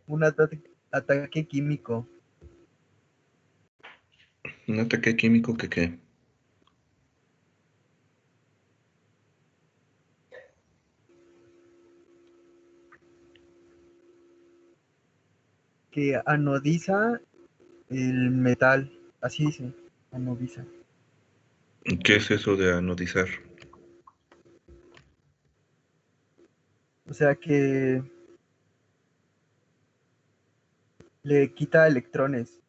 Un ataque químico. ¿Un ataque químico que qué? Que anodiza el metal. Así dice, anodiza. ¿Qué es eso de anodizar? O sea que le quita electrones.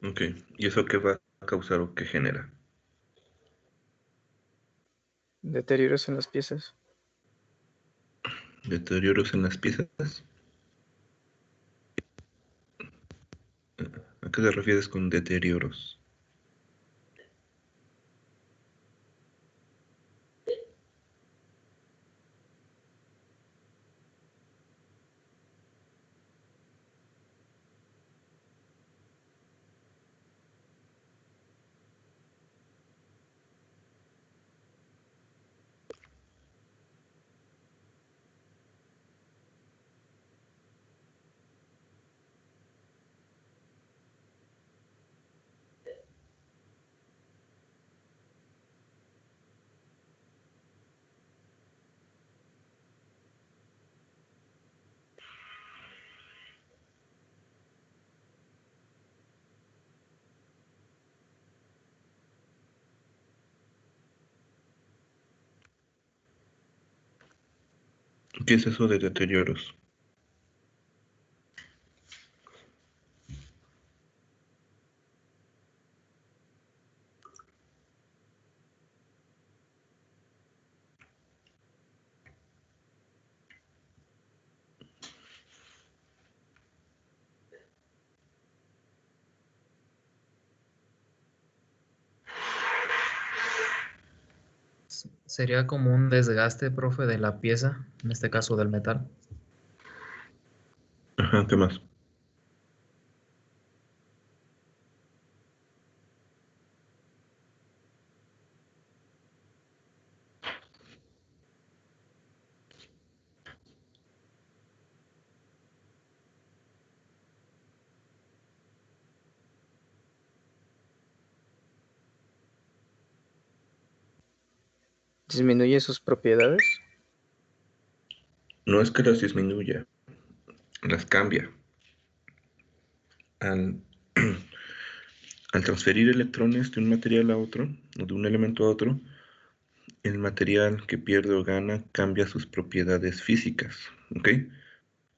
Ok, ¿y eso qué va a causar o qué genera? Deterioros en las piezas. ¿Deterioros en las piezas? ¿A qué te refieres con deterioros? ¿Qué es eso de deterioros? Sería como un desgaste, profe, de la pieza, en este caso del metal. Ajá, ¿qué más? Disminuye sus propiedades. No es que las disminuya, las cambia. Al, al transferir electrones de un material a otro, o de un elemento a otro, el material que pierde o gana cambia sus propiedades físicas, ¿ok?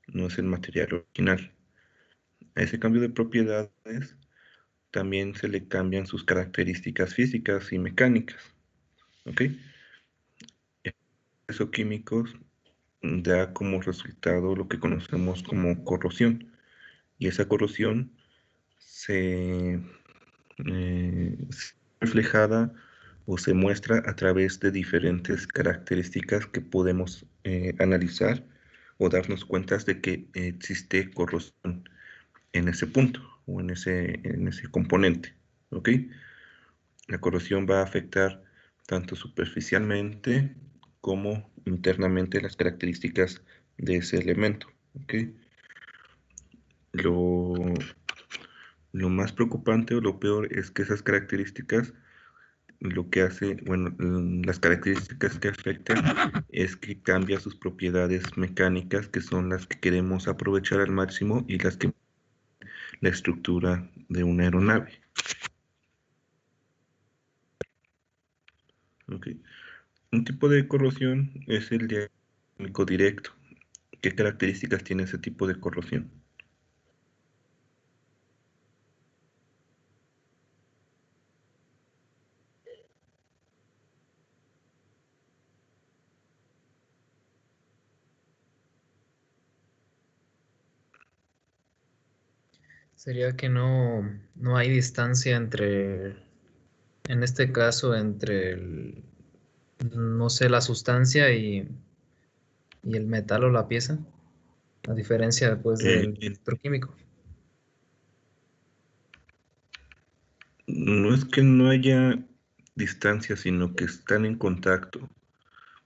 No es el material original. A ese cambio de propiedades también se le cambian sus características físicas y mecánicas, ¿ok? Eso químicos da como resultado lo que conocemos como corrosión. Y esa corrosión se reflejada o se muestra a través de diferentes características que podemos analizar o darnos cuenta de que existe corrosión en ese punto o en ese componente. ¿Ok? La corrosión va a afectar tanto superficialmente como internamente las características de ese elemento. ¿Ok? Lo, lo más preocupante o lo peor es que esas características lo que hace, bueno, las características que afectan es que cambia sus propiedades mecánicas, que son las que queremos aprovechar al máximo y las que la estructura de una aeronave. Okay. Un tipo de corrosión es el diagnóstico directo. ¿Qué características tiene ese tipo de corrosión? Sería que no hay distancia entre, en este caso, entre no sé, la sustancia y el metal o la pieza, a diferencia pues del Eh, electroquímico. no es que no haya distancia, sino que están en contacto.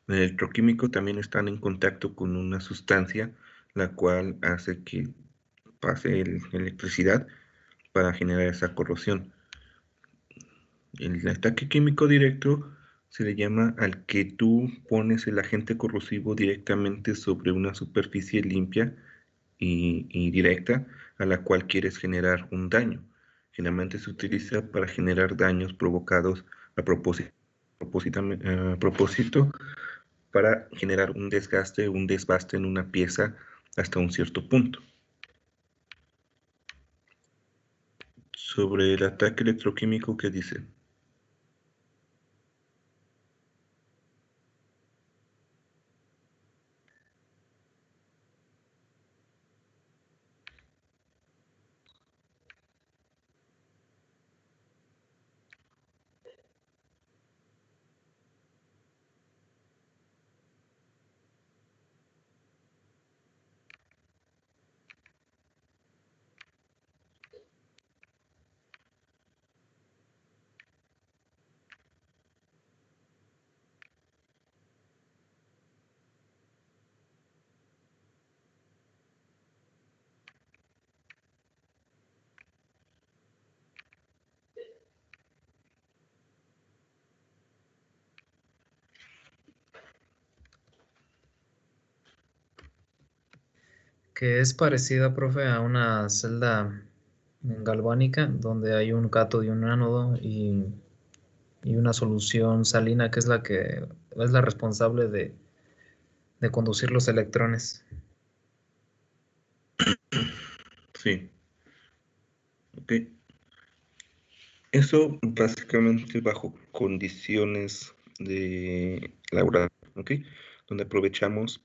El electroquímico también están en contacto con una sustancia la cual hace que pase electricidad para generar esa corrosión. El ataque químico directo se le llama al que tú pones el agente corrosivo directamente sobre una superficie limpia y directa a la cual quieres generar un daño. Generalmente se utiliza para generar daños provocados a propósito para generar un desgaste, un desbaste en una pieza hasta un cierto punto. Sobre el ataque electroquímico, ¿qué dice? Que es parecida, profe, a una celda galvánica donde hay un cátodo y un ánodo y una solución salina que es la responsable de conducir los electrones. Sí. Ok. Eso básicamente bajo condiciones de laboratorio, ¿ok? Donde aprovechamos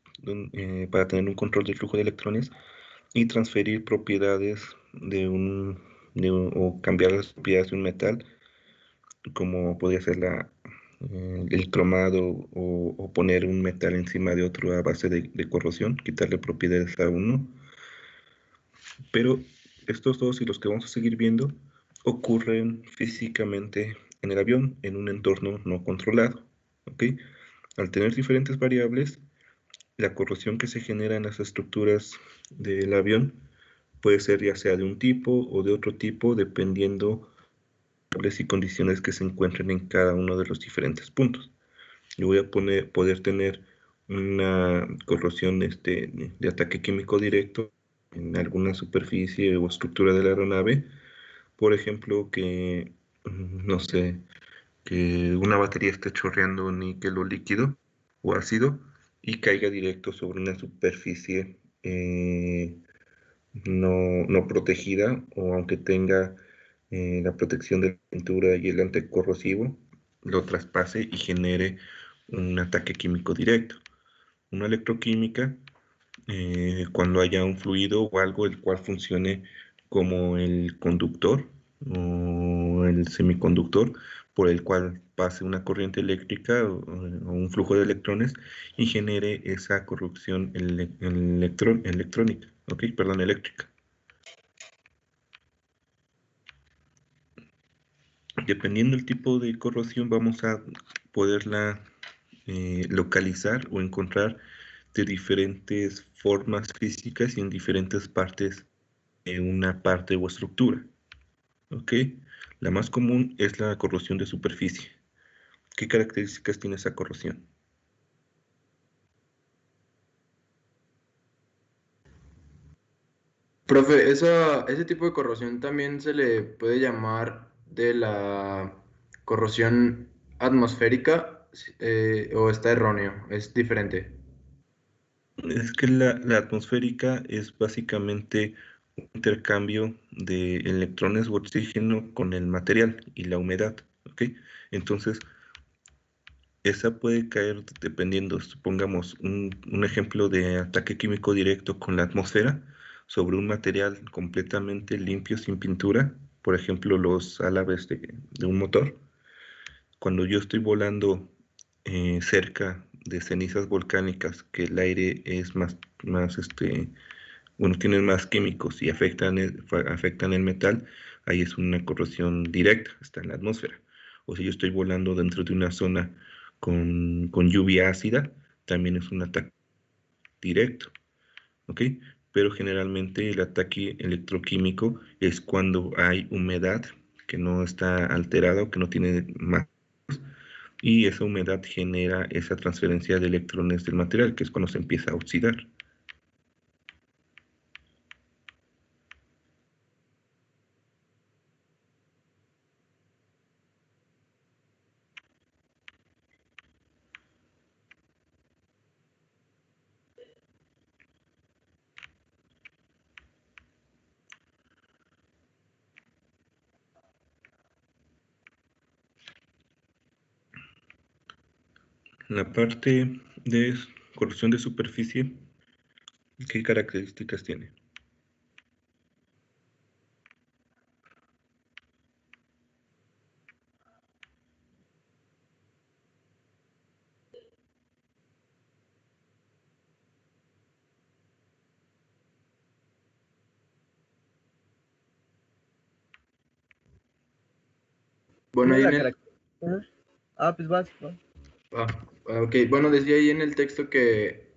para tener un control del flujo de electrones y transferir propiedades o cambiar las propiedades de un metal, como podría ser el cromado o poner un metal encima de otro a base de corrosión, quitarle propiedades a uno. Pero estos dos y los que vamos a seguir viendo ocurren físicamente en el avión, en un entorno no controlado, ¿ok? Al tener diferentes variables, la corrosión que se genera en las estructuras del avión puede ser ya sea de un tipo o de otro tipo, dependiendo de las y condiciones que se encuentren en cada uno de los diferentes puntos. Yo voy a poder tener una corrosión de ataque químico directo en alguna superficie o estructura de la aeronave. Por ejemplo, no sé, que una batería esté chorreando níquel o líquido o ácido y caiga directo sobre una superficie no protegida, o aunque tenga la protección de la pintura y el anticorrosivo, lo traspase y genere un ataque químico directo. Una electroquímica, cuando haya un fluido o algo el cual funcione como el conductor o el semiconductor por el cual pase una corriente eléctrica o un flujo de electrones y genere esa corrupción electrónica, ¿ok? Perdón, eléctrica. Dependiendo del tipo de corrosión, vamos a poderla localizar o encontrar de diferentes formas físicas y en diferentes partes de una parte o estructura. ¿Ok? La más común es la corrosión de superficie. ¿Qué características tiene esa corrosión? Profe, ese tipo de corrosión también se le puede llamar de la corrosión atmosférica, o está erróneo, es diferente. Es que la atmosférica es básicamente un intercambio de electrones o oxígeno con el material y la humedad. ¿Ok? Entonces, esa puede caer dependiendo, supongamos, un ejemplo de ataque químico directo con la atmósfera sobre un material completamente limpio, sin pintura, por ejemplo, los álabes de un motor. Cuando yo estoy volando cerca de cenizas volcánicas, que el aire es bueno, tienen más químicos y afectan el metal, ahí es una corrosión directa, está en la atmósfera. O si yo estoy volando dentro de una zona con lluvia ácida, también es un ataque directo, ¿ok? Pero generalmente el ataque electroquímico es cuando hay humedad que no está alterada o que no tiene más, y esa humedad genera esa transferencia de electrones del material, que es cuando se empieza a oxidar. La parte de corrosión de superficie, ¿qué características tiene? Bueno, ahí La en el... característica. Ah, pues vas. Ok, bueno, decía ahí en el texto que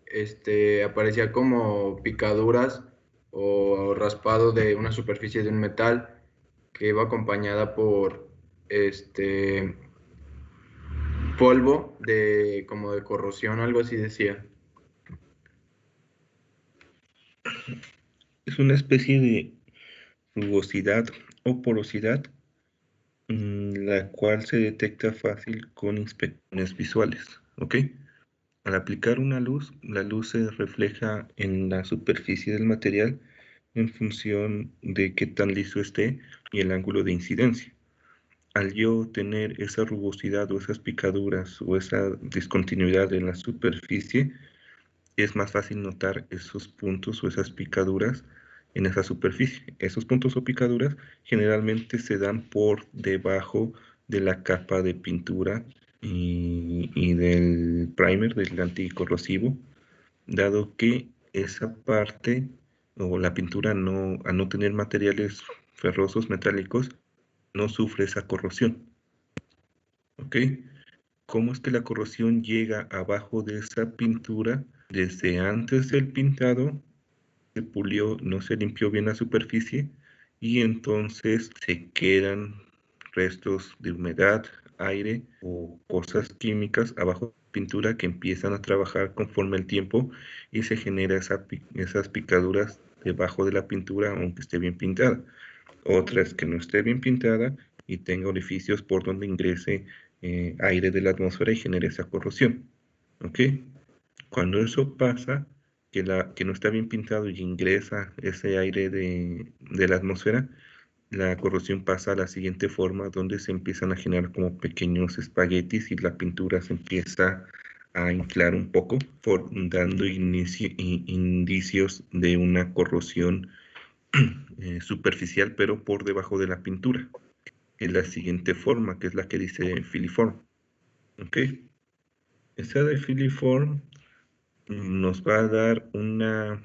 aparecía como picaduras o raspado de una superficie de un metal que iba acompañada por este polvo de como de corrosión, algo así decía. Es una especie de rugosidad o porosidad, la cual se detecta fácil con inspecciones visuales, ¿ok? Al aplicar una luz, la luz se refleja en la superficie del material en función de qué tan liso esté y el ángulo de incidencia. Al yo tener esa rugosidad o esas picaduras o esa discontinuidad en la superficie, es más fácil notar esos puntos o esas picaduras en esa superficie. Esos puntos o picaduras generalmente se dan por debajo de la capa de pintura y del primer, del anticorrosivo, dado que esa parte o la pintura al no tener materiales ferrosos metálicos, no sufre esa corrosión. ¿Ok? ¿Cómo es que la corrosión llega abajo de esa pintura? Desde antes del pintado se pulió, no se limpió bien la superficie y entonces se quedan restos de humedad, aire o cosas químicas abajo de la pintura que empiezan a trabajar conforme el tiempo y se genera esas picaduras debajo de la pintura aunque esté bien pintada. Otra es que no esté bien pintada y tenga orificios por donde ingrese aire de la atmósfera y genere esa corrosión. ¿Ok? Cuando eso pasa, que no está bien pintado y ingresa ese aire de la atmósfera, la corrosión pasa a la siguiente forma, donde se empiezan a generar como pequeños espaguetis y la pintura se empieza a inflar un poco, dando indicios de una corrosión superficial, pero por debajo de la pintura. Es la siguiente forma, que es la que dice filiform. ¿Ok? Esa de filiform nos va a dar una,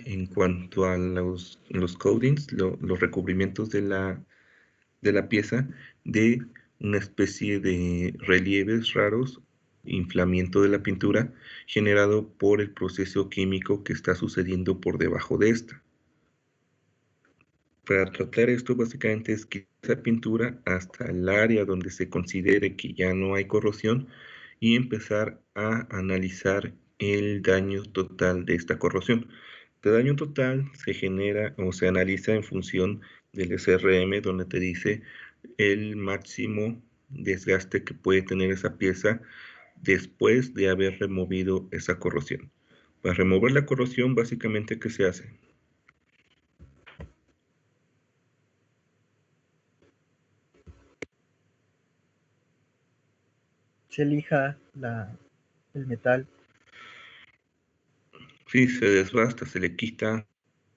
en cuanto a los coatings, los recubrimientos de la pieza, de una especie de relieves raros, inflamiento de la pintura, generado por el proceso químico que está sucediendo por debajo de esta. Para tratar esto, básicamente es quitar esa pintura hasta el área donde se considere que ya no hay corrosión y empezar a analizar el daño total de esta corrosión. El daño total se genera o se analiza en función del SRM, donde te dice el máximo desgaste que puede tener esa pieza después de haber removido esa corrosión. Para remover la corrosión, básicamente, ¿qué se hace? Se lija el metal. Sí, se desbasta, se le quita la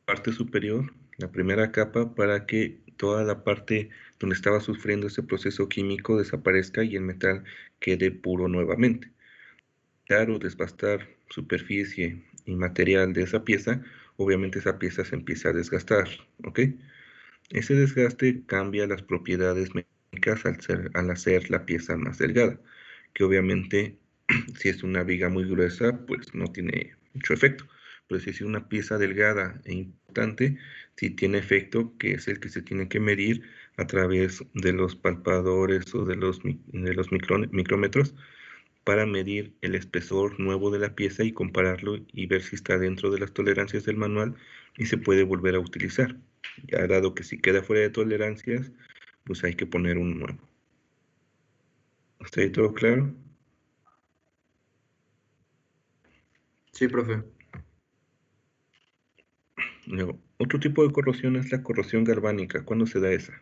parte superior, la primera capa, para que toda la parte donde estaba sufriendo ese proceso químico desaparezca y el metal quede puro nuevamente. Claro, desbastar superficie y material de esa pieza, obviamente esa pieza se empieza a desgastar, ¿ok? Ese desgaste cambia las propiedades mecánicas al hacer la pieza más delgada, que obviamente si es una viga muy gruesa, pues no tiene mucho efecto. Pero si es una pieza delgada e importante, sí tiene efecto, que es el que se tiene que medir a través de los palpadores o de los micrómetros para medir el espesor nuevo de la pieza y compararlo y ver si está dentro de las tolerancias del manual y se puede volver a utilizar. Ya dado que si queda fuera de tolerancias, pues hay que poner un nuevo. ¿Está ahí todo claro? Sí, profe. Luego, otro tipo de corrosión es la corrosión galvánica. ¿Cuándo se da esa?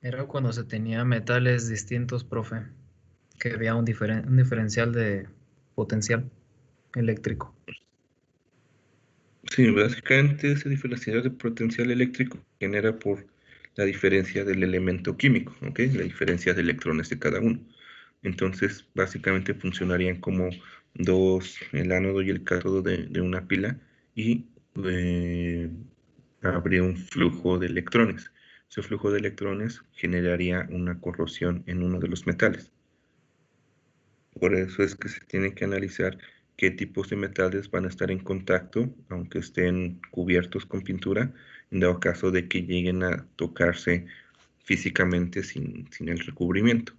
Era cuando se tenía metales distintos, profe, que había un diferencial de potencial eléctrico. Sí, básicamente ese diferencial de potencial eléctrico se genera por la diferencia del elemento químico, ¿ok? La diferencia de electrones de cada uno. Entonces, básicamente funcionarían como el ánodo y el cátodo de una pila y habría un flujo de electrones. Ese flujo de electrones generaría una corrosión en uno de los metales. Por eso es que se tiene que analizar qué tipos de metales van a estar en contacto, aunque estén cubiertos con pintura, en dado caso de que lleguen a tocarse físicamente sin el recubrimiento.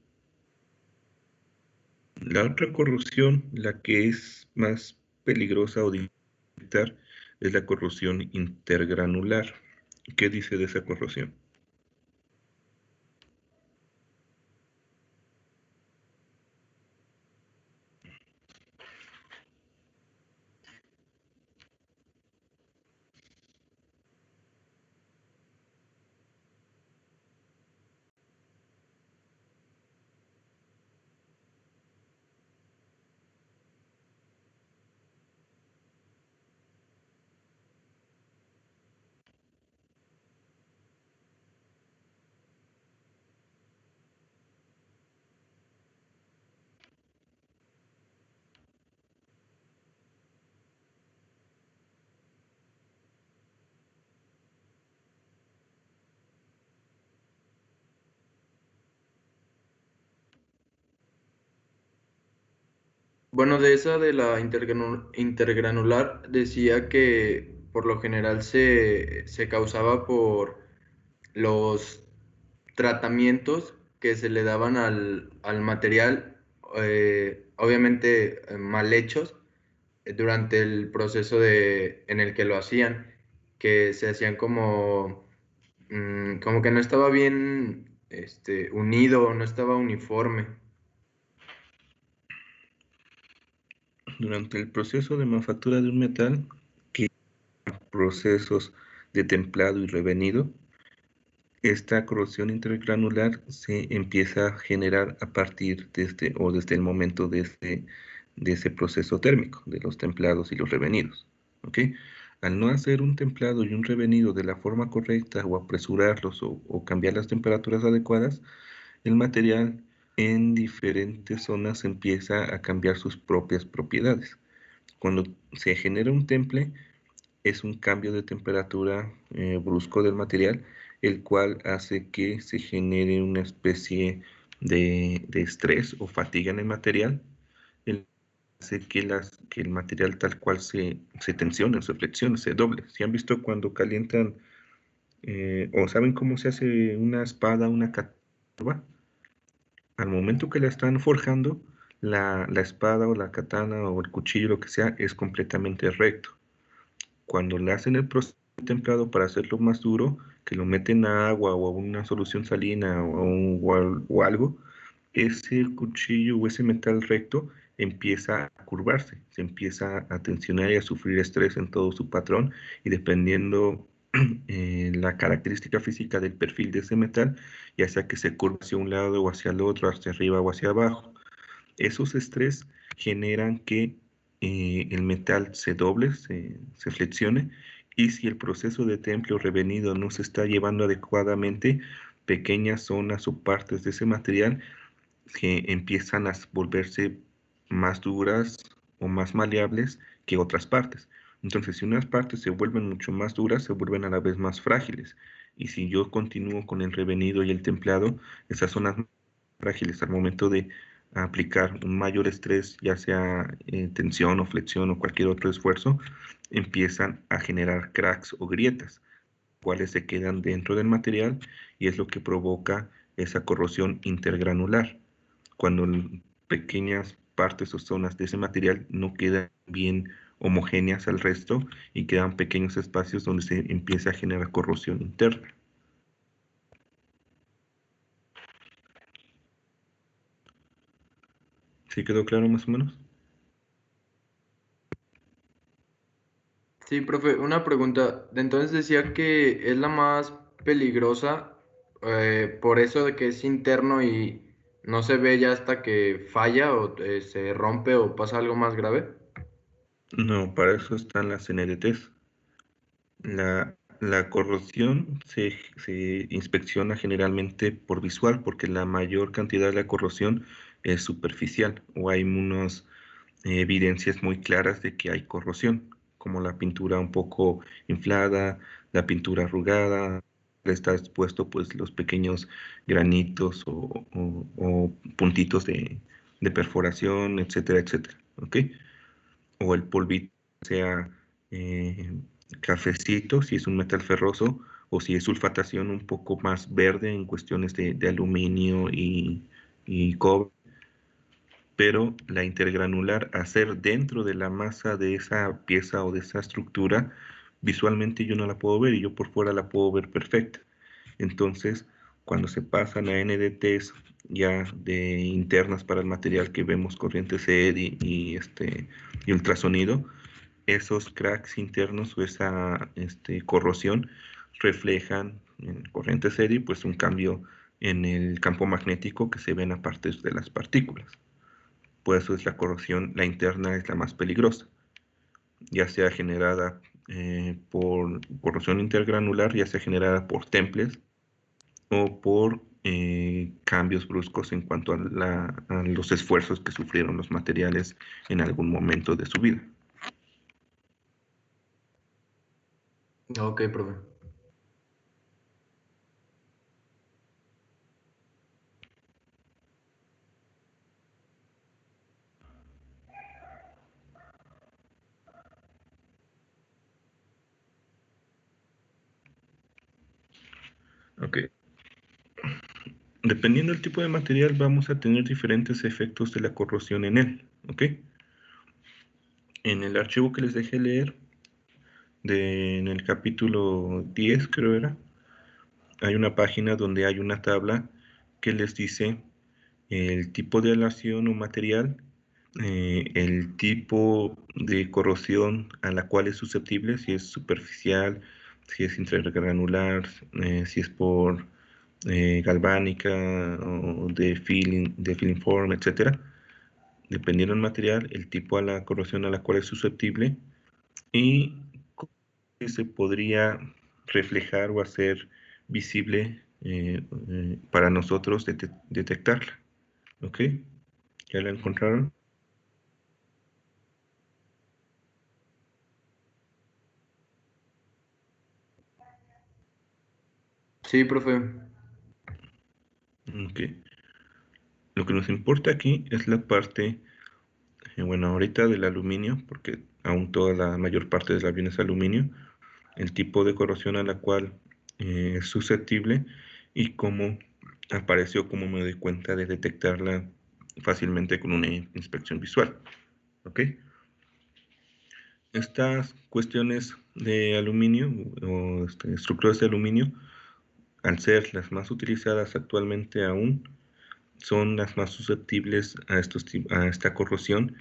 La otra corrosión, la que es más peligrosa o difícil de evitar, es la corrosión intergranular. ¿Qué dice de esa corrosión? Bueno, de esa de la intergranular decía que por lo general se causaba por los tratamientos que se le daban al material, obviamente mal hechos, durante el proceso en el que lo hacían, que se hacían como que no estaba bien unido, no estaba uniforme. Durante el proceso de manufactura de un metal, que procesos de templado y revenido, esta corrosión intergranular se empieza a generar a partir desde el momento de ese proceso térmico, de los templados y los revenidos. ¿Ok? Al no hacer un templado y un revenido de la forma correcta o apresurarlos o cambiar las temperaturas adecuadas, el material en diferentes zonas empieza a cambiar sus propias propiedades. Cuando se genera un temple, es un cambio de temperatura brusco del material, el cual hace que se genere una especie de estrés o fatiga en el material, el hace que el material tal cual se tensione, se flexione, se doble. ¿Si han visto cuando calientan o saben cómo se hace una espada, una katana? Al momento que la están forjando, la espada o la katana o el cuchillo, lo que sea, es completamente recto. Cuando le hacen el proceso de templado para hacerlo más duro, que lo meten a agua o a una solución salina o algo, ese cuchillo o ese metal recto empieza a curvarse, se empieza a tensionar y a sufrir estrés en todo su patrón y dependiendo la característica física del perfil de ese metal, ya sea que se curva hacia un lado o hacia el otro, hacia arriba o hacia abajo, esos estrés generan que el metal se doble, se flexione, y si el proceso de temple o revenido no se está llevando adecuadamente, pequeñas zonas o partes de ese material que empiezan a volverse más duras o más maleables que otras partes. Entonces, si unas partes se vuelven mucho más duras, se vuelven a la vez más frágiles. Y si yo continúo con el revenido y el templado, esas zonas frágiles al momento de aplicar un mayor estrés, ya sea tensión o flexión o cualquier otro esfuerzo, empiezan a generar cracks o grietas, cuales se quedan dentro del material y es lo que provoca esa corrosión intergranular, cuando pequeñas partes o zonas de ese material no quedan bien homogéneas al resto y quedan pequeños espacios donde se empieza a generar corrosión interna. ¿Sí quedó claro más o menos? Sí, profe, una pregunta. Entonces decía que es la más peligrosa por eso de que es interno y no se ve ya hasta que falla o se rompe o pasa algo más grave. No, para eso están las NDTs. La corrosión se inspecciona generalmente por visual porque la mayor cantidad de la corrosión es superficial o hay unas evidencias muy claras de que hay corrosión, como la pintura un poco inflada, la pintura arrugada, está expuesto pues los pequeños granitos o puntitos de perforación, etcétera, etcétera, ¿ok? O el polvito sea eh, cafecito, si es un metal ferroso, o si es sulfatación un poco más verde en cuestiones de aluminio y cobre, pero la intergranular hacer dentro de la masa de esa pieza o de esa estructura, visualmente yo no la puedo ver y yo por fuera la puedo ver perfecta. Entonces, cuando se pasan a NDTs ya de internas para el material que vemos, corriente SED y ultrasonido, esos cracks internos o esa corrosión reflejan en corriente SEDI pues un cambio en el campo magnético que se ven a partes de las partículas. Por eso es la corrosión, la interna es la más peligrosa, ya sea generada por corrosión intergranular, ya sea generada por temples o por cambios bruscos en cuanto a los esfuerzos que sufrieron los materiales en algún momento de su vida. Ok, profe. Ok. Dependiendo del tipo de material, vamos a tener diferentes efectos de la corrosión en él, ¿ok? En el archivo que les dejé leer, en el capítulo 10, creo era, hay una página donde hay una tabla que les dice el tipo de aleación o material, el tipo de corrosión a la cual es susceptible, si es superficial, si es intergranular, si es por galvánica o de film form, etcétera. Dependiendo del material, el tipo a la corrosión a la cual es susceptible y cómo se podría reflejar o hacer visible para nosotros detectarla. ¿Ok? ¿Ya la encontraron? Sí, profe. Ok. Lo que nos importa aquí es la parte, bueno, ahorita del aluminio, porque aún toda la mayor parte del avión es aluminio, el tipo de corrosión a la cual es susceptible y cómo apareció, cómo me doy cuenta de detectarla fácilmente con una inspección visual. ¿Ok? Estas cuestiones de aluminio o estructuras de aluminio, al ser las más utilizadas actualmente aún, son las más susceptibles a esta corrosión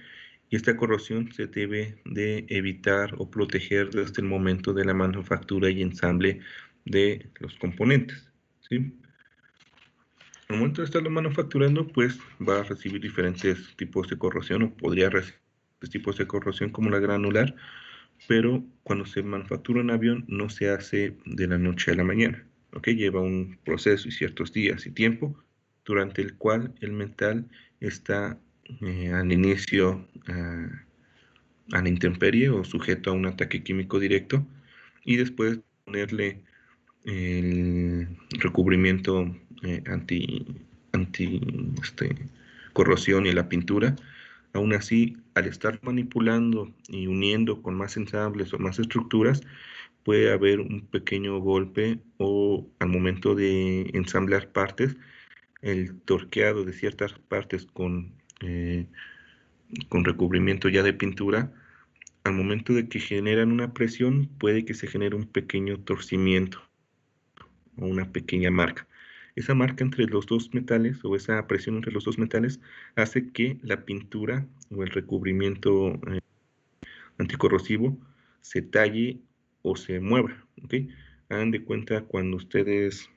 y esta corrosión se debe de evitar o proteger desde el momento de la manufactura y ensamble de los componentes, ¿sí? Al momento de estarlo manufacturando, pues va a recibir diferentes tipos de corrosión o podría recibir tipos de corrosión como la granular, pero cuando se manufactura un avión no se hace de la noche a la mañana, ¿ok? Lleva un proceso y ciertos días y tiempo durante el cual el metal está al inicio a la intemperie o sujeto a un ataque químico directo, y después ponerle el recubrimiento anti corrosión y la pintura. Aún así, al estar manipulando y uniendo con más ensambles o más estructuras, puede haber un pequeño golpe, o al momento de ensamblar partes, el torqueado de ciertas partes con recubrimiento ya de pintura, al momento de que generan una presión, puede que se genere un pequeño torcimiento o una pequeña marca. Esa marca entre los dos metales, o esa presión entre los dos metales, hace que la pintura o el recubrimiento anticorrosivo se talle o se mueva, ¿ok? Hagan de cuenta cuando ustedes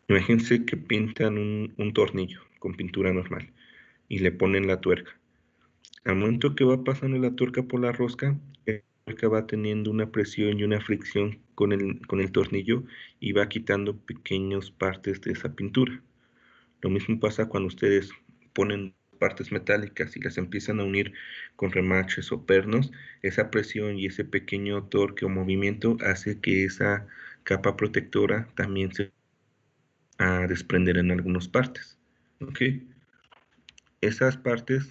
imagínense que pintan un tornillo con pintura normal y le ponen la tuerca. Al momento que va pasando la tuerca por la rosca, la tuerca va teniendo una presión y una fricción con el tornillo y va quitando pequeñas partes de esa pintura. Lo mismo pasa cuando ustedes ponen partes metálicas y las empiezan a unir con remaches o pernos. Esa presión y ese pequeño torque o movimiento hace que esa capa protectora también se a desprender en algunas partes, ¿ok? Esas partes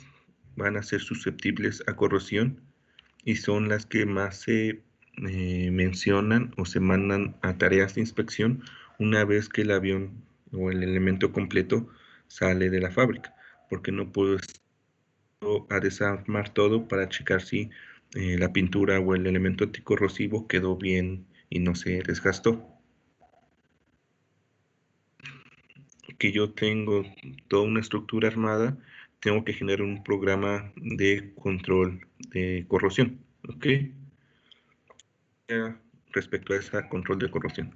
van a ser susceptibles a corrosión y son las que más se mencionan o se mandan a tareas de inspección una vez que el avión o el elemento completo sale de la fábrica, porque no puedo a desarmar todo para checar si la pintura o el elemento anticorrosivo quedó bien y no se desgastó. Que yo tengo toda una estructura armada, tengo que generar un programa de control de corrosión, ¿ok? Respecto a ese control de corrosión.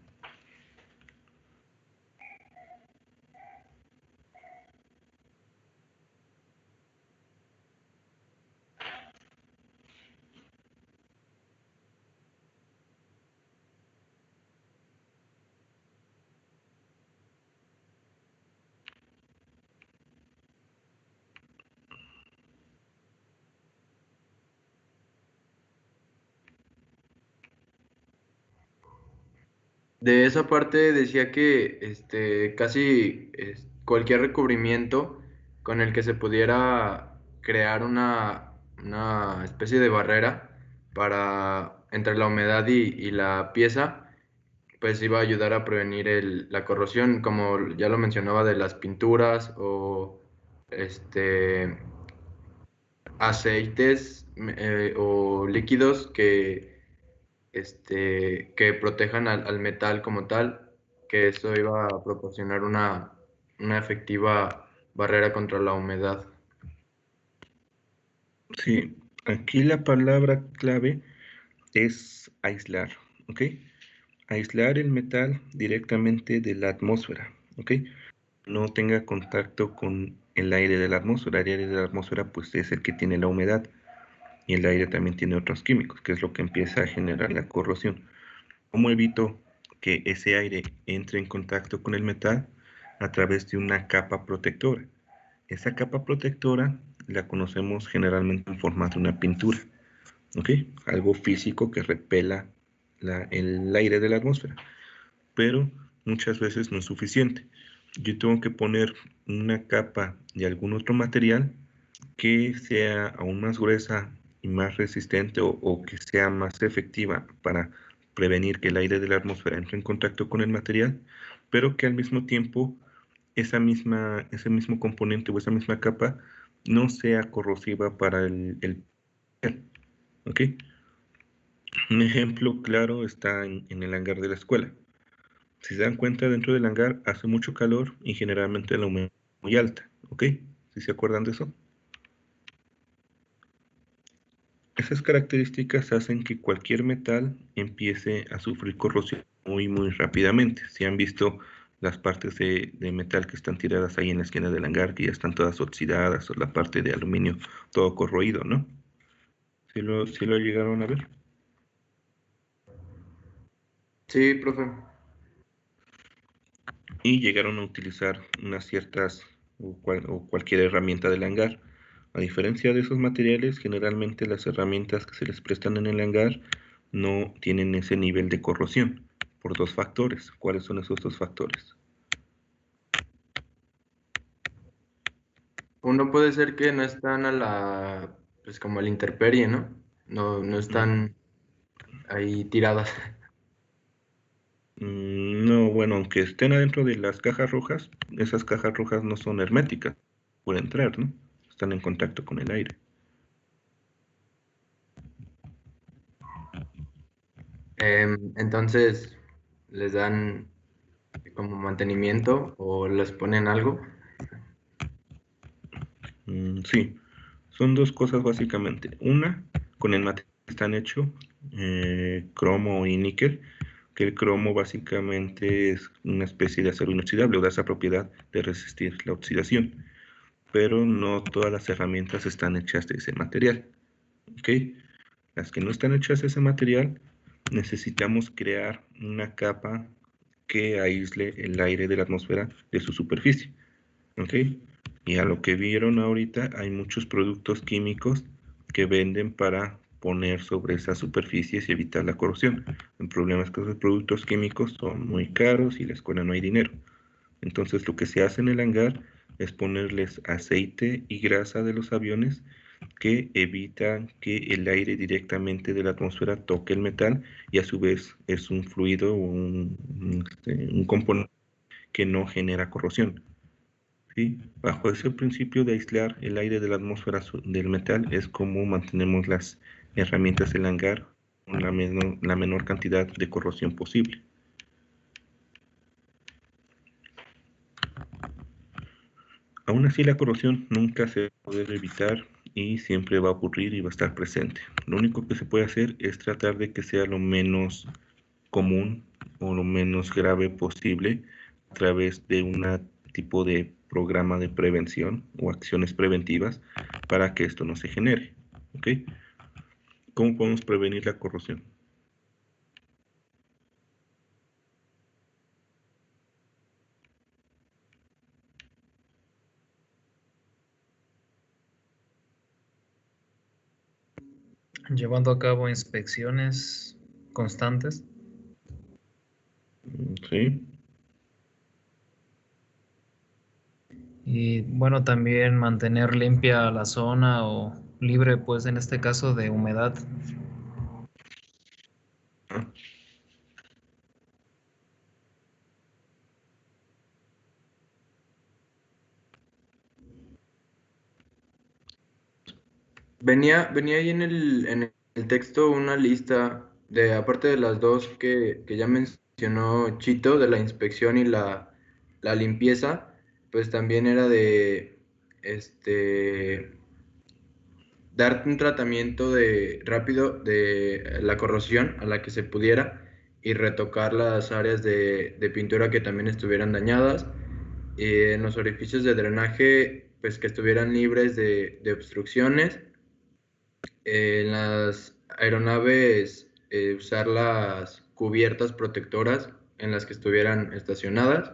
De esa parte decía que casi cualquier recubrimiento con el que se pudiera crear una especie de barrera entre la humedad y la pieza, pues iba a ayudar a prevenir la corrosión, como ya lo mencionaba, de las pinturas o aceites o líquidos que protejan al metal como tal, que eso iba a proporcionar una efectiva barrera contra la humedad. Sí, aquí la palabra clave es aislar, ¿ok? Aislar el metal directamente de la atmósfera, ¿ok? No tenga contacto con el aire de la atmósfera. El aire de la atmósfera pues es el que tiene la humedad, y el aire también tiene otros químicos, que es lo que empieza a generar la corrosión. ¿Cómo evito que ese aire entre en contacto con el metal? A través de una capa protectora. Esa capa protectora la conocemos generalmente en forma de una pintura, ¿ok? Algo físico que repela el aire de la atmósfera, pero muchas veces no es suficiente. Yo tengo que poner una capa de algún otro material que sea aún más gruesa y más resistente, o que sea más efectiva para prevenir que el aire de la atmósfera entre en contacto con el material, pero que al mismo tiempo ese mismo componente o esa misma capa no sea corrosiva para el ¿ok? Un ejemplo claro está en el hangar de la escuela. Si se dan cuenta, dentro del hangar hace mucho calor y generalmente la humedad es muy alta, ¿ok? ¿Sí se acuerdan de eso? Esas características hacen que cualquier metal empiece a sufrir corrosión muy rápidamente. Si han visto las partes de metal que están tiradas ahí en la esquina del hangar, que ya están todas oxidadas, o la parte de aluminio todo corroído, ¿no? ¿Sí lo llegaron a ver? Sí, profe. Y llegaron a utilizar unas ciertas o cualquier herramienta del hangar. A diferencia de esos materiales, generalmente las herramientas que se les prestan en el hangar no tienen ese nivel de corrosión por dos factores. ¿Cuáles son esos dos factores? Uno puede ser que no están pues como a la intemperie, ¿no? No están ahí tiradas. No, bueno, aunque estén adentro de las cajas rojas, esas cajas rojas no son herméticas, pueden entrar, ¿no? Están en contacto con el aire. Entonces, les dan como mantenimiento o les ponen algo. Sí, son dos cosas básicamente. Una, con el material que están hechos, cromo y níquel, que el cromo básicamente es una especie de acero inoxidable o da esa propiedad de resistir la oxidación, pero no todas las herramientas están hechas de ese material. ¿Ok? Las que no están hechas de ese material, necesitamos crear una capa que aísle el aire de la atmósfera de su superficie. ¿Ok? Y a lo que vieron ahorita, hay muchos productos químicos que venden para poner sobre esas superficies y evitar la corrosión. El problema es que esos productos químicos son muy caros y la escuela no hay dinero. Entonces lo que se hace en el hangar es ponerles aceite y grasa de los aviones que evitan que el aire directamente de la atmósfera toque el metal y a su vez es un fluido o un componente que no genera corrosión. ¿Sí? Bajo ese principio de aislar el aire de la atmósfera del metal es como mantenemos las herramientas del hangar con la menor cantidad de corrosión posible. Aún así, la corrosión nunca se va a poder evitar y siempre va a ocurrir y va a estar presente. Lo único que se puede hacer es tratar de que sea lo menos común o lo menos grave posible a través de un tipo de programa de prevención o acciones preventivas para que esto no se genere. ¿Ok? ¿Cómo podemos prevenir la corrosión? Llevando a cabo inspecciones constantes. ¿Sí? Y bueno, también mantener limpia la zona o libre, pues en este caso, de humedad. Ah, Venía ahí en el texto una lista de, aparte de las dos que ya mencionó Chito, de la inspección y la limpieza, pues también era de dar un tratamiento rápido de la corrosión a la que se pudiera y retocar las áreas de pintura que también estuvieran dañadas. En los orificios de drenaje, pues que estuvieran libres de obstrucciones. En las aeronaves, usar las cubiertas protectoras en las que estuvieran estacionadas.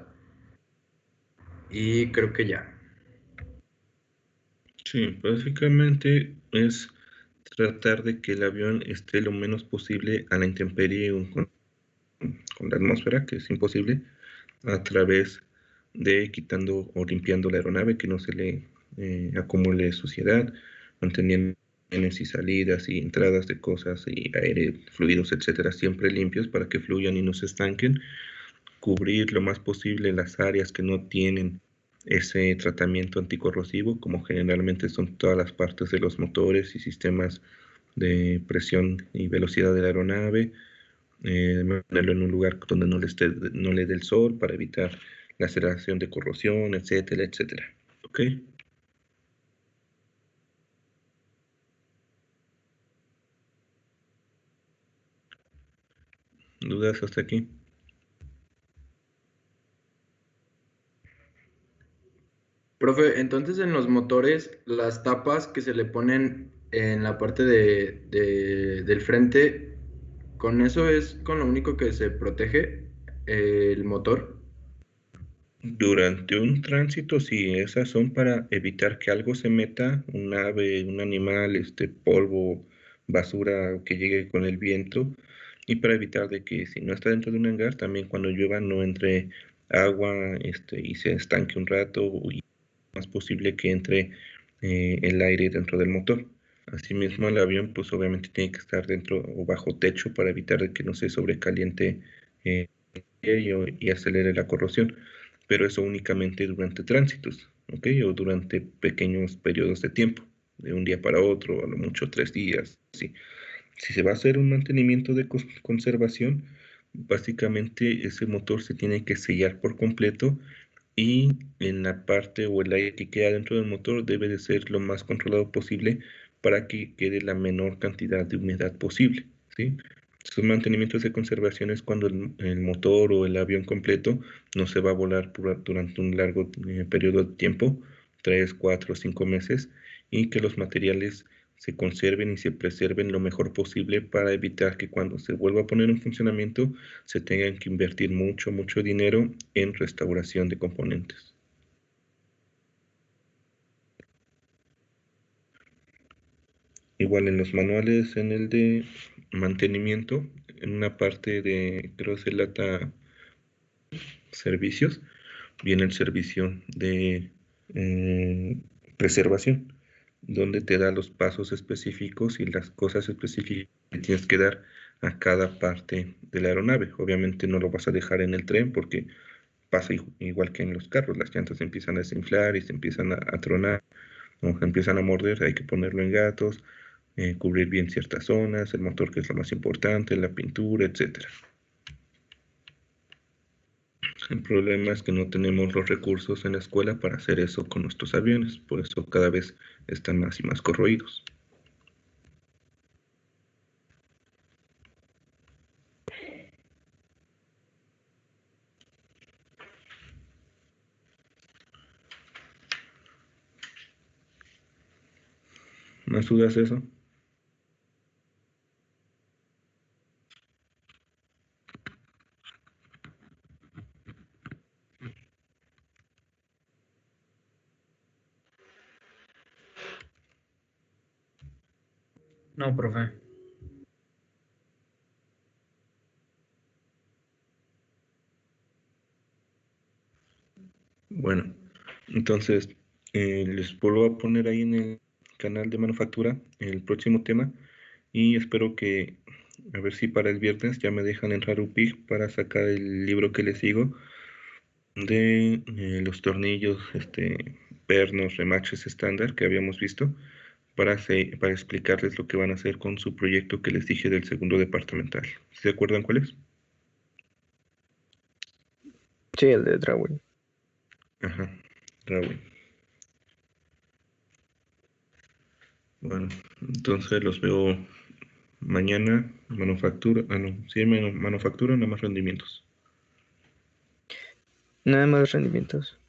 Y creo que ya. sí, básicamente es tratar de que el avión esté lo menos posible a la intemperie con la atmósfera, que es imposible, a través de quitando o limpiando la aeronave, que no se le acumule suciedad, manteniendo y salidas y entradas de cosas y aire, fluidos, etcétera, siempre limpios para que fluyan y no se estanquen, cubrir lo más posible las áreas que no tienen ese tratamiento anticorrosivo, como generalmente son todas las partes de los motores y sistemas de presión y velocidad de la aeronave, ponerlo en un lugar donde no le dé el sol para evitar la aceleración de corrosión, etcétera, etcétera. ¿Ok? ¿Dudas hasta aquí? Profe, entonces en los motores, las tapas que se le ponen en la parte del frente, ¿Con eso es con lo único que se protege el motor? Durante un tránsito, sí, esas son para evitar que algo se meta, un ave, un animal, polvo, basura que llegue con el viento, y para evitar de que si no está dentro de un hangar, también cuando llueva no entre agua, y se estanque un rato, y más posible que entre el aire dentro del motor. Asimismo, el avión, pues obviamente tiene que estar dentro o bajo techo para evitar de que no se sobrecaliente eh, y acelere la corrosión, pero eso únicamente durante tránsitos, ¿ok? O durante pequeños periodos de tiempo, de un día para otro, a lo mucho 3 días, sí. Si se va a hacer un mantenimiento de conservación, básicamente ese motor se tiene que sellar por completo y en la parte o el aire que queda dentro del motor debe de ser lo más controlado posible para que quede la menor cantidad de humedad posible, ¿sí? Sus mantenimientos de conservación es cuando el motor o el avión completo no se va a volar durante un largo periodo de tiempo, 3, 4, 5 meses, y que los materiales se conserven y se preserven lo mejor posible para evitar que cuando se vuelva a poner en funcionamiento se tengan que invertir mucho, mucho dinero en restauración de componentes. Igual en los manuales, en el de mantenimiento, en una parte de, creo que se lata servicios, viene el servicio de preservación, donde te da los pasos específicos y las cosas específicas que tienes que dar a cada parte de la aeronave. Obviamente no lo vas a dejar en el tren porque pasa igual que en los carros, las llantas se empiezan a desinflar y se empiezan a tronar, o se empiezan a morder, hay que ponerlo en gatos, cubrir bien ciertas zonas, el motor que es lo más importante, la pintura, etcétera. El problema es que no tenemos los recursos en la escuela para hacer eso con nuestros aviones, por eso cada vez están más y más corroídos. ¿No dudas eso? No, profe. Bueno, entonces les vuelvo a poner ahí en el canal de manufactura el próximo tema y espero que, a ver si para el viernes ya me dejan entrar UPIG para sacar el libro que les sigo de los tornillos, pernos, remaches estándar que habíamos visto para explicarles lo que van a hacer con su proyecto que les dije del segundo departamental. ¿Se acuerdan cuál es? Sí, el de Drawing. Ajá, Raúl. Bueno, entonces los veo mañana, manufactura, no, sí, manufactura, nada más rendimientos. Nada más rendimientos.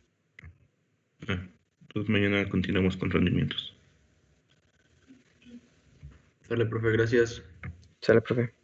Entonces mañana continuamos con rendimientos. Dale, profe, gracias. Sale, profe.